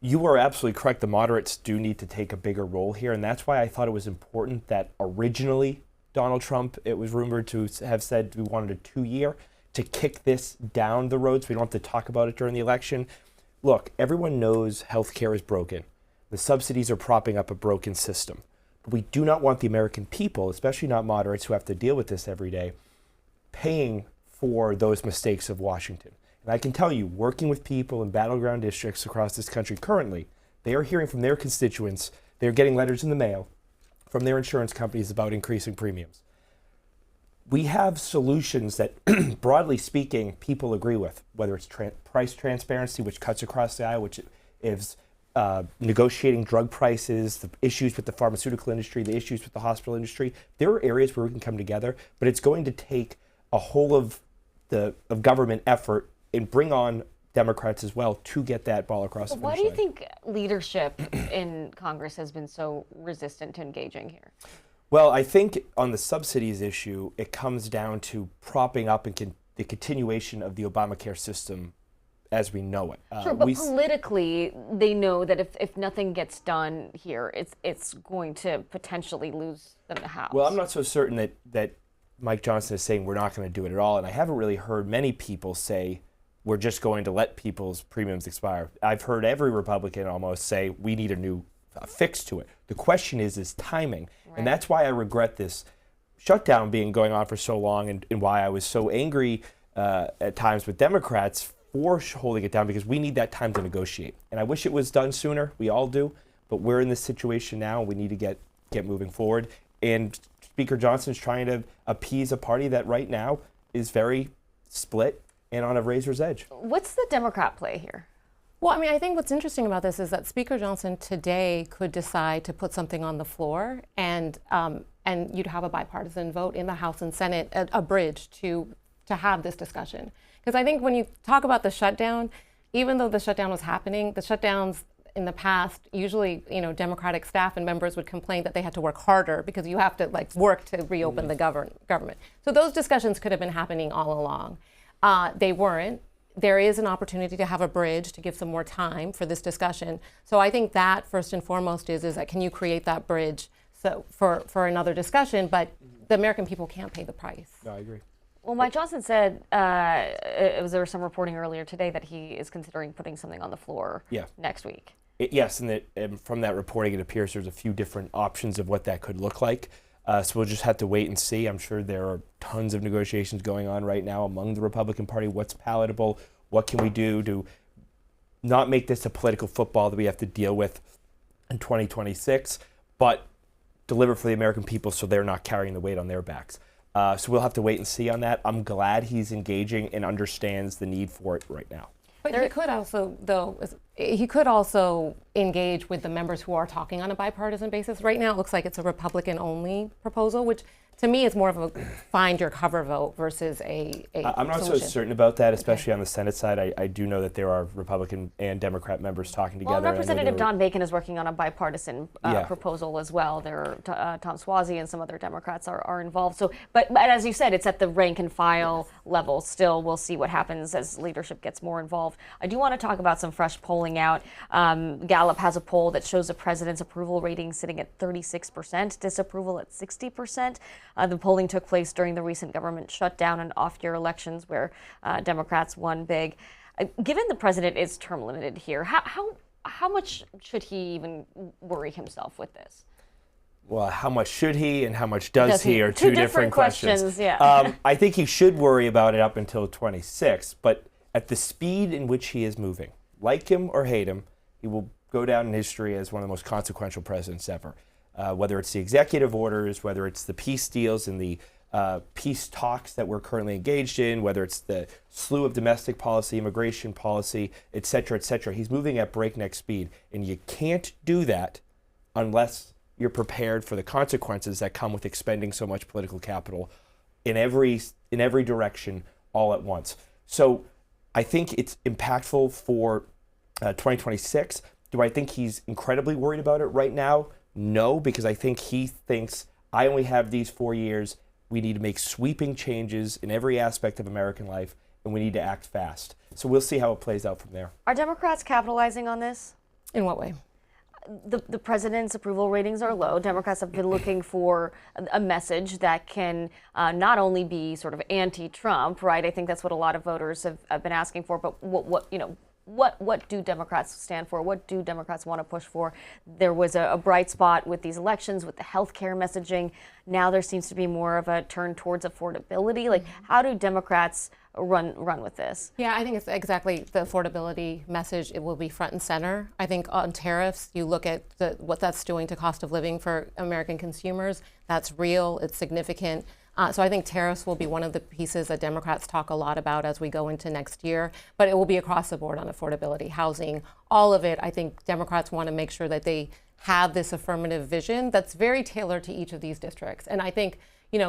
You are absolutely correct. The moderates do need to take a bigger role here, and that's why I thought it was important that originally Donald Trump, it was rumored to have said we wanted a 2-year to kick this down the road so we don't have to talk about it during the election. Look, everyone knows healthcare is broken. The subsidies are propping up a broken system. But we do not want the American people, especially not moderates who have to deal with this every day, paying for those mistakes of Washington. And I can tell you, working with people in battleground districts across this country currently, they are hearing from their constituents, they're getting letters in the mail from their insurance companies about increasing premiums. We have solutions that, broadly speaking, people agree with, whether it's price transparency, which cuts across the aisle, which is negotiating drug prices, the issues with the pharmaceutical industry, the issues with the hospital industry. There are areas where we can come together, but it's going to take a whole of government effort and bring on Democrats as well to get that ball across the finish line. Why do you think leadership in Congress has been so resistant to engaging here? Well, I think on the subsidies issue, it comes down to propping up and the continuation of the Obamacare system as we know it. Sure, but politically, they know that if nothing gets done here, it's going to potentially lose them the House. Well, I'm not so certain that Mike Johnson is saying we're not going to do it at all, and I haven't really heard many people say we're just going to let people's premiums expire. I've heard every Republican almost say we need a new fix to it. The question is timing. Right. And that's why I regret this shutdown being going on for so long and why I was so angry at times with Democrats for holding it down, because we need that time to negotiate. And I wish it was done sooner. We all do. But we're in this situation now. We need to get moving forward. And Speaker Johnson is trying to appease a party that right now is very split and on a razor's edge. What's the Democrat play here? Well, I mean, I think what's interesting about this is that Speaker Johnson today could decide to put something on the floor, and you'd have a bipartisan vote in the House and Senate, a bridge to have this discussion. Because I think when you talk about the shutdown, even though the shutdown was happening, the shutdowns in the past, usually, Democratic staff and members would complain that they had to work harder because you have to work to reopen the government. So those discussions could have been happening all along. They weren't. There is an opportunity to have a bridge to give some more time for this discussion. So I think that first and foremost is that can you create that bridge for another discussion, but the American people can't pay the price. No, I agree. Well, Mike Johnson said there was some reporting earlier today that he is considering putting something on the floor next week. Yes, and from that reporting, it appears there's a few different options of what that could look like. So we'll just have to wait and see. I'm sure there are tons of negotiations going on right now among the Republican Party. What's palatable? What can we do to not make this a political football that we have to deal with in 2026, but deliver for the American people so they're not carrying the weight on their backs? So we'll have to wait and see on that. I'm glad he's engaging and understands the need for it right now. But he could also engage with the members who are talking on a bipartisan basis. Right now, it looks like it's a Republican-only proposal, which to me is more of a find your cover vote versus a I'm not solution. so certain about that, especially on the Senate side. I do know that there are Republican and Democrat members talking together. Well, Representative Don Bacon is working on a bipartisan proposal as well. There, Tom Suozzi and some other Democrats are involved. So, but as you said, it's at the rank and file level. Still, we'll see what happens as leadership gets more involved. I do want to talk about some fresh polling out. Gallup has a poll that shows the president's approval rating sitting at 36%, disapproval at 60%. The polling took place during the recent government shutdown and off-year elections where Democrats won big. Given the president is term limited here, how much should he even worry himself with this? Well, how much should he and how much does he are two different questions. Yeah. I think he should worry about it up until 26, but at the speed in which he is moving, like him or hate him, he will go down in history as one of the most consequential presidents ever. Whether it's the executive orders, whether it's the peace deals and the peace talks that we're currently engaged in, whether it's the slew of domestic policy, immigration policy, et cetera, et cetera. He's moving at breakneck speed, and you can't do that unless you're prepared for the consequences that come with expending so much political capital in every direction all at once. So I think it's impactful for 2026. Do I think he's incredibly worried about it right now? No, because I think he thinks I only have these 4 years. We need to make sweeping changes in every aspect of American life, and we need to act fast. So we'll see how it plays out from there. Are Democrats capitalizing on this? In what way? The president's approval ratings are low. Democrats have been looking for a message that can not only be sort of anti-Trump, right? I think that's what a lot of voters have been asking for. But what do Democrats stand for? What do Democrats want to push for? There was a bright spot with these elections, with the healthcare messaging. Now there seems to be more of a turn towards affordability. Like, how do Democrats run with this? Yeah, I think it's exactly the affordability message. It will be front and center. I think on tariffs, you look at what that's doing to cost of living for American consumers. That's real. It's significant. So I think tariffs will be one of the pieces that Democrats talk a lot about as we go into next year, but it will be across the board on affordability, housing, all of it. I think Democrats want to make sure that they have this affirmative vision that's very tailored to each of these districts. And I think,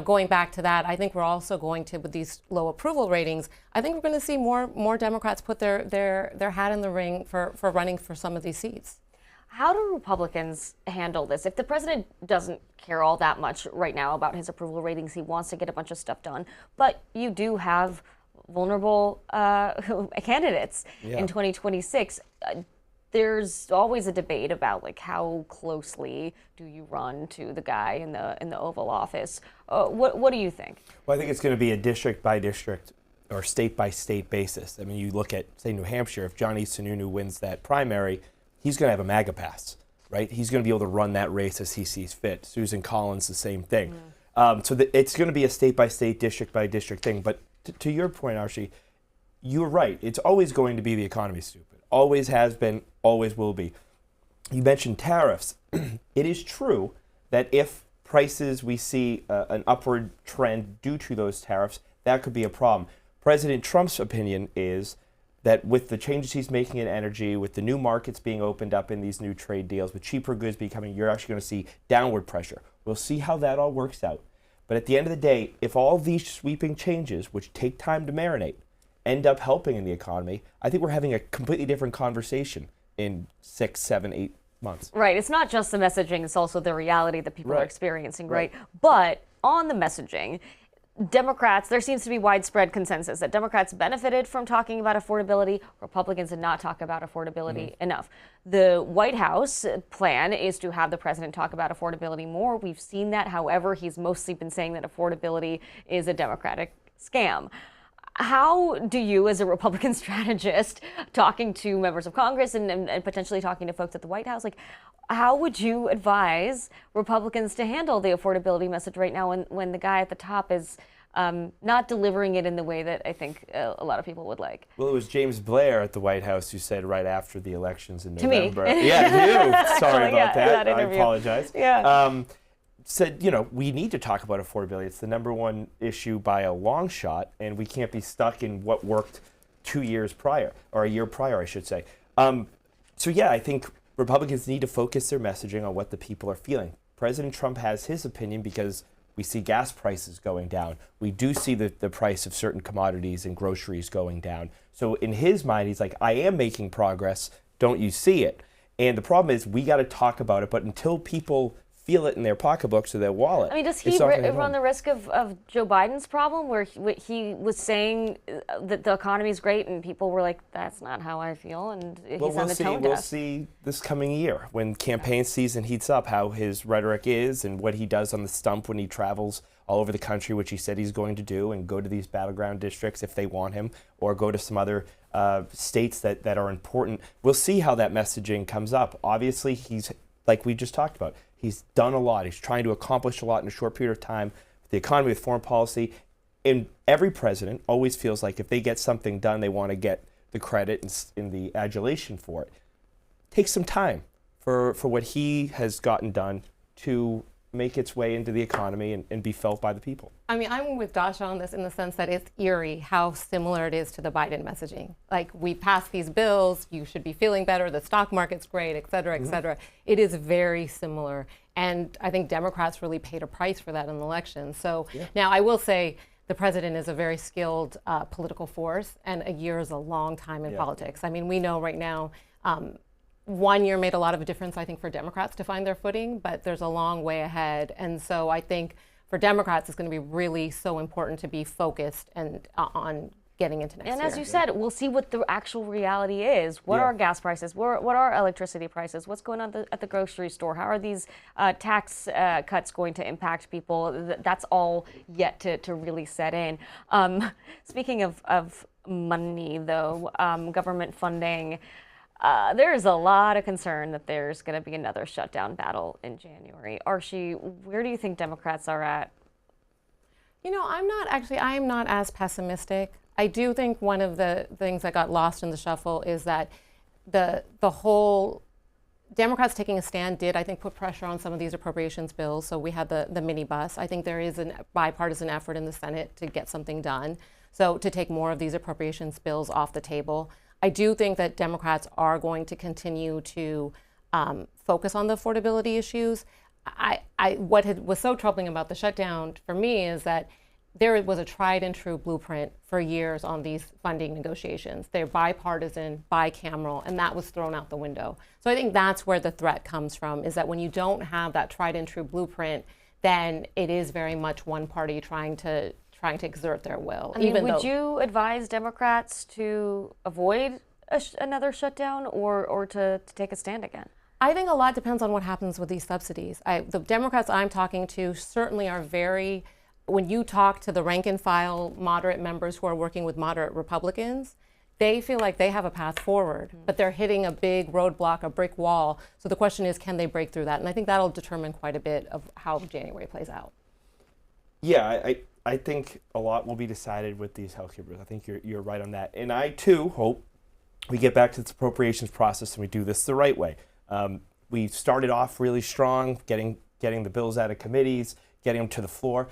going back to that, I think we're also going to, with these low approval ratings, I think we're going to see more Democrats put their hat in the ring for running for some of these seats. How do Republicans handle this? If the president doesn't care all that much right now about his approval ratings, he wants to get a bunch of stuff done, but you do have vulnerable candidates in 2026. There's always a debate about how closely do you run to the guy in the Oval Office. What do you think? Well, I think it's going to be a district by district or state by state basis. I mean, you look at, say, New Hampshire. If Johnny Sununu wins that primary, he's going to have a MAGA pass, right? He's going to be able to run that race as he sees fit. Susan Collins, the same thing. It's going to be a state by state, district by district thing. But to your point, Arshi, you're right. It's always going to be the economy, stupid. Always has been, always will be. You mentioned tariffs. It is true that if prices, we see an upward trend due to those tariffs, that could be a problem. President Trump's opinion is that with the changes he's making in energy, with the new markets being opened up in these new trade deals, with cheaper goods becoming, you're actually going to see downward pressure. We'll see how that all works out. But at the end of the day, if all these sweeping changes, which take time to marinate, end up helping in the economy, I think we're having a completely different conversation in 6, 7, 8 months. Right. It's not just the messaging, it's also the reality that people are Right. experiencing, right? But on the messaging, Democrats, there seems to be widespread consensus that Democrats benefited from talking about affordability. Republicans did not talk about affordability enough. The White House plan is to have the president talk about affordability more. We've seen that. However, he's mostly been saying that affordability is a Democratic scam. How do you, as a Republican strategist, talking to members of Congress and potentially talking to folks at the White House, like, how would you advise Republicans to handle the affordability message right now when the guy at the top is not delivering it in the way that I think a lot of people would like? Well, it was James Blair at the White House who said right after the elections in To me. November. Yeah, to you. Sorry Actually, about yeah, that. that I interview. apologize. Yeah. Said, we need to talk about affordability. It's the number one issue by a long shot, and we can't be stuck in what worked 2 years prior, or a year prior, I should say. So yeah, I think Republicans need to focus their messaging on what the people are feeling. President Trump has his opinion because we see gas prices going down. We do see the price of certain commodities and groceries going down. So in his mind, he's like, I am making progress. Don't you see it? And the problem is we got to talk about it, but until people feel it in their pocketbooks or their wallet. I mean, does he run the risk of Joe Biden's problem where he was saying that the economy is great and people were like, that's not how I feel, and he's on the tone deaf? We'll see this coming year when campaign season heats up how his rhetoric is and what he does on the stump when he travels all over the country, which he said he's going to do, and go to these battleground districts if they want him, or go to some other states that are important. We'll see how that messaging comes up. Obviously, he's, like we just talked about, he's done a lot. He's trying to accomplish a lot in a short period of time with the economy, with foreign policy. And every president always feels like if they get something done, they want to get the credit and the adulation for it. Take some time for what he has gotten done to make its way into the economy and be felt by the people. I mean, I'm with Dasha on this in the sense that it's eerie how similar it is to the Biden messaging. Like, we passed these bills, you should be feeling better, the stock market's great, et cetera, et cetera. It is very similar. And I think Democrats really paid a price for that in the election. So now I will say the president is a very skilled political force, and a year is a long time in politics. I mean, we know right now, 1 year made a lot of a difference, I think, for Democrats to find their footing, but there's a long way ahead. And so I think for Democrats, it's going to be really so important to be focused and on getting into next year. And as you said, we'll see what the actual reality is. What are gas prices? What are electricity prices? What's going on at the grocery store? How are these tax cuts going to impact people? That's all yet to really set in. Speaking of money, though, government funding, there's a lot of concern that there's going to be another shutdown battle in January. Arshi, where do you think Democrats are at? I'm not as pessimistic. I do think one of the things that got lost in the shuffle is that the whole Democrats taking a stand did, I think, put pressure on some of these appropriations bills. So we had the minibus. I think there is a bipartisan effort in the Senate to get something done. So to take more of these appropriations bills off the table. I do think that Democrats are going to continue to focus on the affordability issues. What was so troubling about the shutdown for me is that there was a tried and true blueprint for years on these funding negotiations. They're bipartisan, bicameral, and that was thrown out the window. So I think that's where the threat comes from, is that when you don't have that tried and true blueprint, then it is very much one party trying to exert their will. I mean, would you advise Democrats to avoid another shutdown or to take a stand again? I think a lot depends on what happens with these subsidies. The Democrats I'm talking to certainly are very, when you talk to the rank and file moderate members who are working with moderate Republicans, they feel like they have a path forward, but they're hitting a big roadblock, a brick wall. So the question is, can they break through that? And I think that'll determine quite a bit of how January plays out. Yeah, I think a lot will be decided with these healthcare bills. I think you're right on that. And I, too, hope we get back to this appropriations process and we do this the right way. We started off really strong, getting the bills out of committees, getting them to the floor.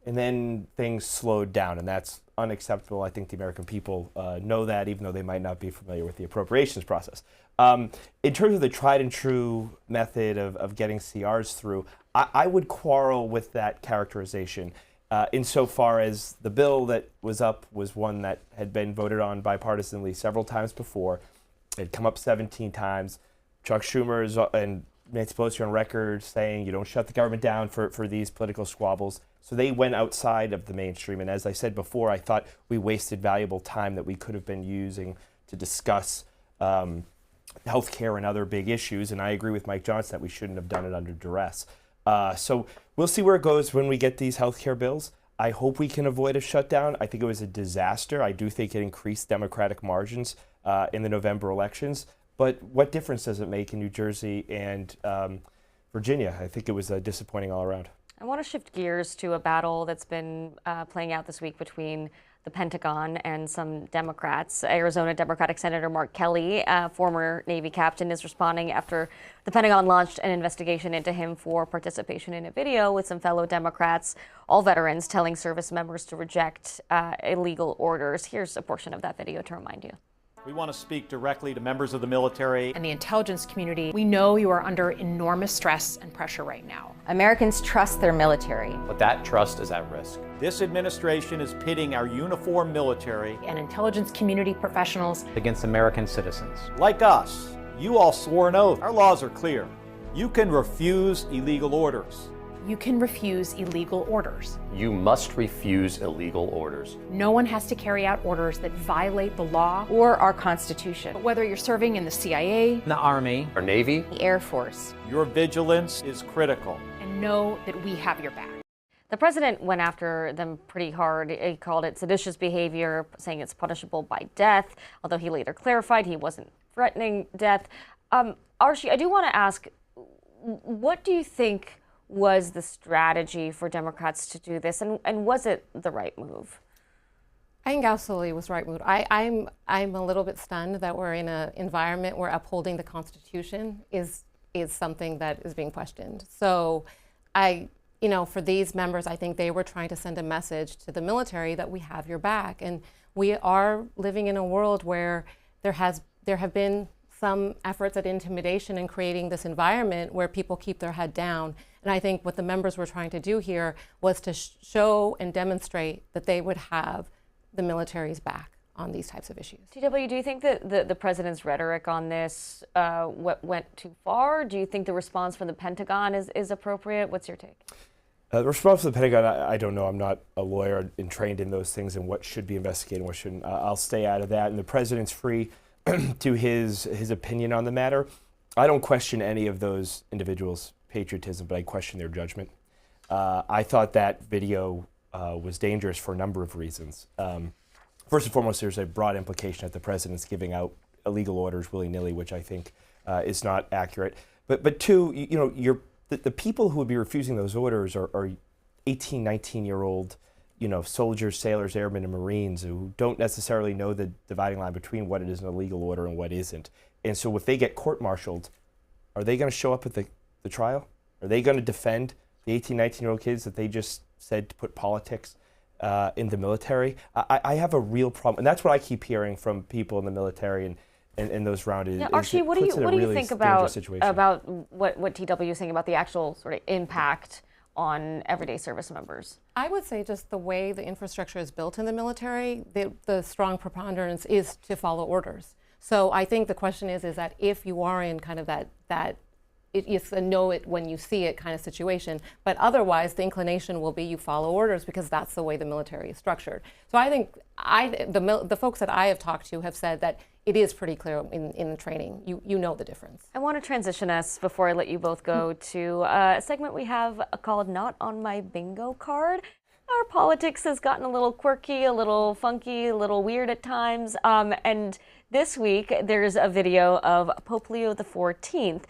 and then things slowed down, and that's unacceptable. I think the American people know that, even though they might not be familiar with the appropriations process. In terms of the tried and true method of getting CRs through, I would quarrel with that characterization insofar as the bill that was up was one that had been voted on bipartisanly several times before. It had come up 17 times. Chuck Schumer and Nancy Pelosi on record saying you don't shut the government down for these political squabbles. So they went outside of the mainstream. And as I said before, I thought we wasted valuable time that we could have been using to discuss healthcare and other big issues. And I agree with Mike Johnson that we shouldn't have done it under duress. So we'll see where it goes when we get these healthcare bills. I hope we can avoid a shutdown. I think it was a disaster. I do think it increased Democratic margins in the November elections. But what difference does it make in New Jersey and Virginia? I think it was disappointing all around. I want to shift gears to a battle that's been playing out this week between the Pentagon and some Democrats. Arizona Democratic Senator Mark Kelly, former Navy captain, is responding after the Pentagon launched an investigation into him for participation in a video with some fellow Democrats, all veterans, telling service members to reject illegal orders. Here's a portion of that video to remind you. We want to speak directly to members of the military and the intelligence community. We know you are under enormous stress and pressure right now. Americans trust their military, but that trust is at risk. This administration is pitting our uniformed military and intelligence community professionals against American citizens. Like us, you all swore an oath. Our laws are clear. You can refuse illegal orders. You can refuse illegal orders. You must refuse illegal orders. No one has to carry out orders that violate the law or our Constitution. But whether you're serving in the CIA, the Army, or Navy, the Air Force, your vigilance is critical. And know that we have your back. The president went after them pretty hard. He called it seditious behavior, saying it's punishable by death, although he later clarified he wasn't threatening death. Arshi, I do want to ask, what do you think was the strategy for Democrats to do this, and was it the right move? I think absolutely it was the right move. I'm a little bit stunned that we're in an environment where upholding the Constitution is something that is being questioned. So for these members, I think they were trying to send a message to the military that we have your back. And we are living in a world where there have been some efforts at intimidation and creating this environment where people keep their head down. And I think what the members were trying to do here was to show and demonstrate that they would have the military's back on these types of issues. TW, do you think that the president's rhetoric on this went too far? Do you think the response from the Pentagon is appropriate? What's your take? The response from the Pentagon, I don't know. I'm not a lawyer and trained in those things and what should be investigated and what shouldn't. I'll stay out of that. And the president's free to his opinion on the matter. I don't question any of those individuals' patriotism, but I question their judgment. I thought that video was dangerous for a number of reasons. First and foremost, there's a broad implication that the president's giving out illegal orders willy-nilly, which I think is not accurate. But two, the people who would be refusing those orders are 18, 19-year-old soldiers, sailors, airmen, and Marines who don't necessarily know the dividing line between what it is an illegal order and what isn't. And so if they get court-martialed, are they going to show up at the trial? Are they going to defend the 18, 19-year-old kids that they just said to put politics in the military? I have a real problem, and that's what I keep hearing from people in the military and those around it. Yeah, Arshi, what do you think about what TW is saying about the actual sort of impact on everyday service members? I would say just the way the infrastructure is built in the military, the strong preponderance is to follow orders. So I think the question is that if you are in kind of that it's a know it when you see it kind of situation, but otherwise the inclination will be you follow orders because that's the way the military is structured. So I think the folks that I have talked to have said that it is pretty clear in the training. You know the difference. I want to transition us before I let you both go to a segment we have called Not on My Bingo Card. Our politics has gotten a little quirky, a little funky, a little weird at times. And this week there's a video of Pope Leo XIV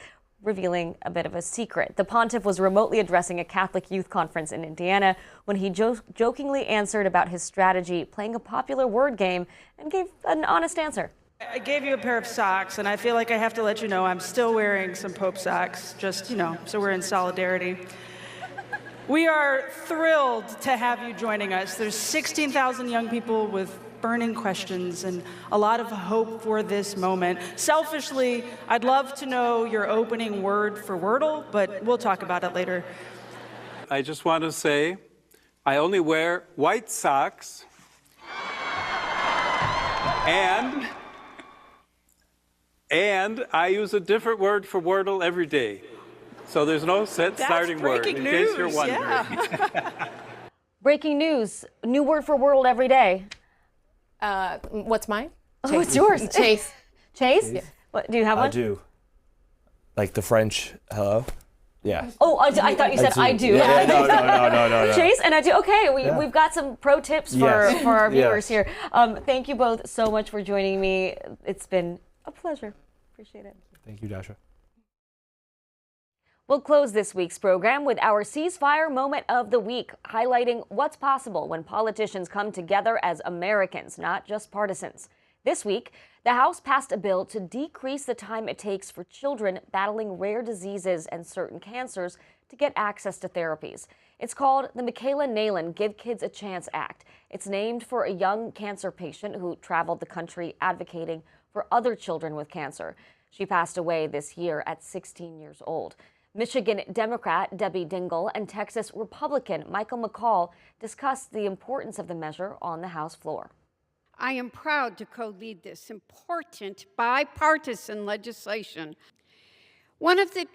revealing a bit of a secret. The pontiff was remotely addressing a Catholic youth conference in Indiana when he jokingly answered about his strategy playing a popular word game and gave an honest answer. I gave you a pair of socks, and I feel like I have to let you know I'm still wearing some Pope socks, just, so we're in solidarity. We are thrilled to have you joining us. There's 16,000 young people with burning questions and a lot of hope for this moment. Selfishly, I'd love to know your opening word for Wordle, but we'll talk about it later. I just want to say, I only wear white socks and I use a different word for Wordle every day. So there's no set starting word, in case you're wondering. Yeah. Breaking news, new word for Wordle every day. What's mine? Oh, it's yours. Chase. Chase? Yeah. What, do you have one? I do. Like the French hello? Yeah. Oh, I thought you said I do. Yeah, no. Chase and I do. Okay, we've got some pro tips for our viewers here. Thank you both so much for joining me. It's been a pleasure. Appreciate it. Thank you, Dasha. We'll close this week's program with our ceasefire moment of the week, highlighting what's possible when politicians come together as Americans, not just partisans. This week, the House passed a bill to decrease the time it takes for children battling rare diseases and certain cancers to get access to therapies. It's called the Michaela Nalen Give Kids a Chance Act. It's named for a young cancer patient who traveled the country advocating for other children with cancer. She passed away this year at 16 years old. Michigan Democrat Debbie Dingell and Texas Republican Michael McCall discussed the importance of the measure on the House floor. I am proud to co-lead this important bipartisan legislation. One of the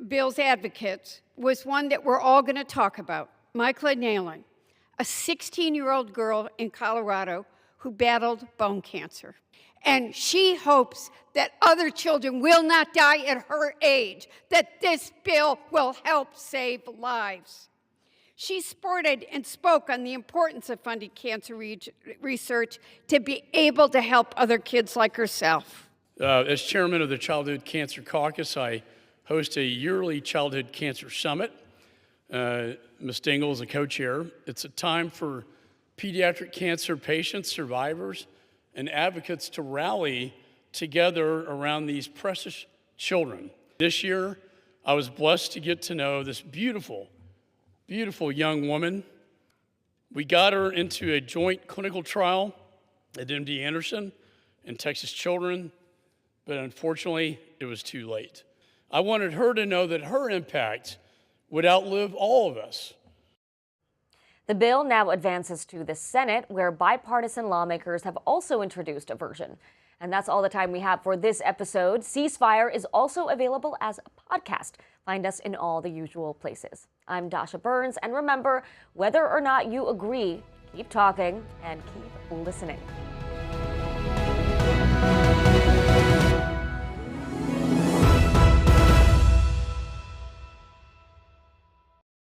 bill's advocates was one that we're all going to talk about, Michaela Nalen, a 16-year-old girl in Colorado who battled bone cancer. And she hopes that other children will not die at her age, that this bill will help save lives. She supported and spoke on the importance of funding cancer research to be able to help other kids like herself. As chairman of the Childhood Cancer Caucus, I host a yearly Childhood Cancer Summit. Ms. Dingell is a co-chair. It's a time for pediatric cancer patients, survivors, and advocates to rally together around these precious children. This year, I was blessed to get to know this beautiful young woman. We got her into a joint clinical trial at MD Anderson and Texas Children, but unfortunately, it was too late. I wanted her to know that her impact would outlive all of us. The bill now advances to the Senate, where bipartisan lawmakers have also introduced a version. And that's all the time we have for this episode. Ceasefire is also available as a podcast. Find us in all the usual places. I'm Dasha Burns, and remember, whether or not you agree, keep talking and keep listening.